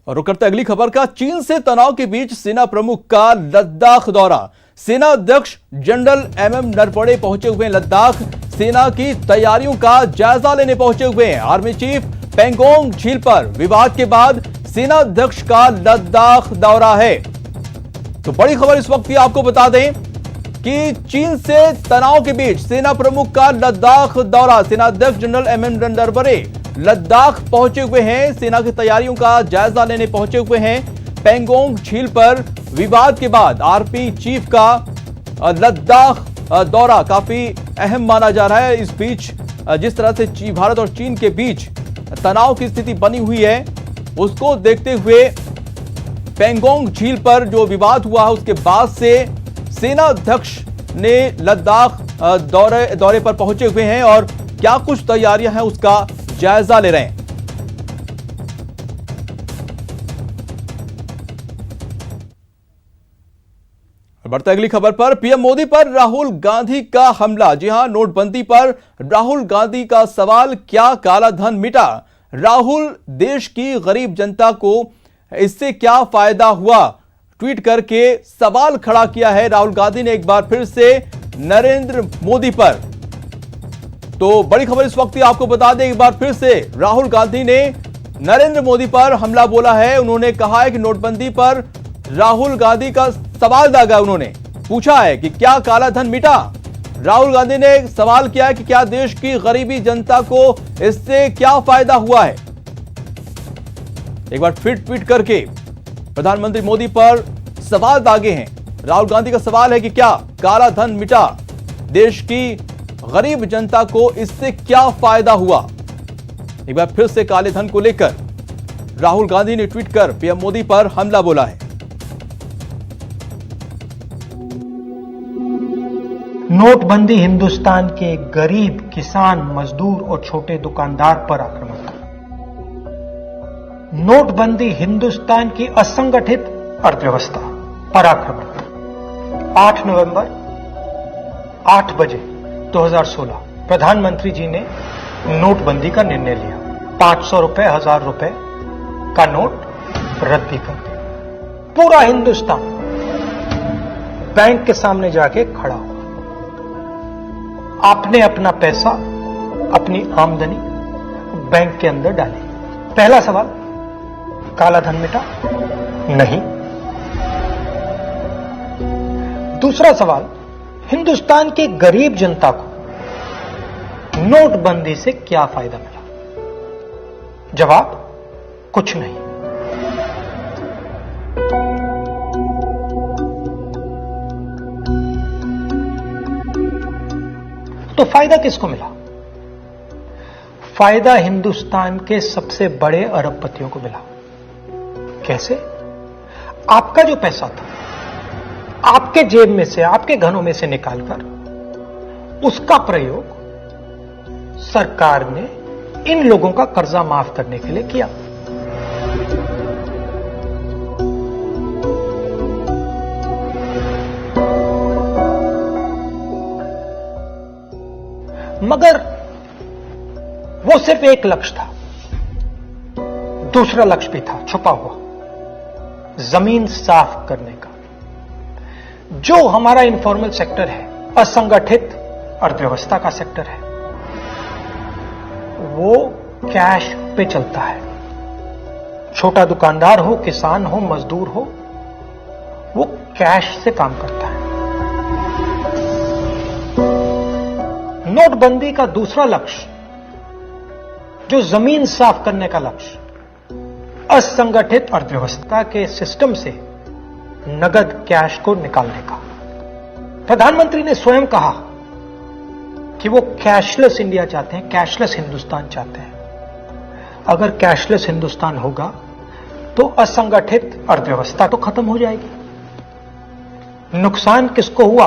और रुक करते अगली खबर का। चीन से तनाव के बीच सेना प्रमुख का लद्दाख दौरा। सेना अध्यक्ष जनरल एमएम नरवणे पहुंचे हुए लद्दाख। सेना की तैयारियों का जायजा लेने पहुंचे हुए हैं। आर्मी चीफ पेंगोंग झील पर विवाद के बाद सेना अध्यक्ष का लद्दाख दौरा है। तो बड़ी खबर इस वक्त की आपको बता दें कि चीन से तनाव के बीच सेना प्रमुख का लद्दाख दौरा। सेना अध्यक्ष जनरल एमएम नरवणे लद्दाख पहुंचे हुए हैं। सेना की तैयारियों का जायजा लेने पहुंचे हुए हैं। पेंगोंग झील पर विवाद के बाद आर्मी चीफ का लद्दाख दौरा काफी अहम माना जा रहा है। इस बीच जिस तरह से भारत और चीन के बीच तनाव की स्थिति बनी हुई है, उसको देखते हुए पेंगोंग झील पर जो विवाद हुआ है उसके बाद से सेना अध्यक्ष ने लद्दाख दौरे पर पहुंचे हुए हैं और क्या कुछ तैयारियां हैं उसका जायजा ले रहे हैं। बढ़ते अगली खबर पर। पीएम मोदी पर राहुल गांधी का हमला। जी हां, नोटबंदी पर राहुल गांधी का सवाल, क्या काला धन मिटा? राहुल, देश की गरीब जनता को इससे क्या फायदा हुआ? ट्वीट करके सवाल खड़ा किया है राहुल गांधी ने एक बार फिर से नरेंद्र मोदी पर। तो बड़ी खबर इस वक्त आपको बता दें, एक बार फिर से राहुल गांधी ने नरेंद्र मोदी पर हमला बोला है। उन्होंने कहा है कि नोटबंदी पर राहुल गांधी का सवाल दागा। उन्होंने पूछा है कि क्या काला धन मिटा? राहुल गांधी ने सवाल किया है कि क्या देश की गरीबी जनता को इससे क्या फायदा हुआ है? एक बार फिर ट्वीट करके प्रधानमंत्री मोदी पर सवाल दागे हैं। राहुल गांधी का सवाल है कि क्या काला धन मिटा? देश की गरीब जनता को इससे क्या फायदा हुआ? एक बार फिर से काले धन को लेकर राहुल गांधी ने ट्वीट कर पीएम मोदी पर हमला बोला है। नोटबंदी हिंदुस्तान के गरीब, किसान, मजदूर और छोटे दुकानदार पर आक्रमण था। नोटबंदी हिंदुस्तान की असंगठित अर्थव्यवस्था पर आक्रमण था। 8 नवंबर 8 बजे 2016 प्रधानमंत्री जी ने नोटबंदी का निर्णय लिया। 500 रुपए, 1000 रुपए का नोट रद्दी कर दिया। पूरा हिंदुस्तान बैंक के सामने जाके खड़ा हुआ। आपने अपना पैसा, अपनी आमदनी बैंक के अंदर डाली। पहला सवाल, काला धन मिटा? नहीं। दूसरा सवाल, हिंदुस्तान की गरीब जनता को नोटबंदी से क्या फायदा मिला? जवाब, कुछ नहीं। तो फायदा किसको मिला? फायदा हिंदुस्तान के सबसे बड़े अरबपतियों को मिला। कैसे? आपका जो पैसा था, आपके जेब में से, आपके घरों में से निकालकर उसका प्रयोग सरकार ने इन लोगों का कर्जा माफ करने के लिए किया। मगर वो सिर्फ एक लक्ष्य था। दूसरा लक्ष्य भी था छुपा हुआ, जमीन साफ करने का। जो हमारा इनफॉर्मल सेक्टर है, असंगठित अर्थव्यवस्था का सेक्टर है, वो कैश पे चलता है। छोटा दुकानदार हो, किसान हो, मजदूर हो, वो कैश से काम करता है। नोटबंदी का दूसरा लक्ष्य, जो जमीन साफ करने का लक्ष्य, असंगठित अर्थव्यवस्था के सिस्टम से नगद कैश को निकालने का। प्रधानमंत्री ने स्वयं कहा कि वो कैशलेस इंडिया चाहते हैं, कैशलेस हिंदुस्तान चाहते हैं। अगर कैशलेस हिंदुस्तान होगा तो असंगठित अर्थव्यवस्था तो खत्म हो जाएगी। नुकसान किसको हुआ?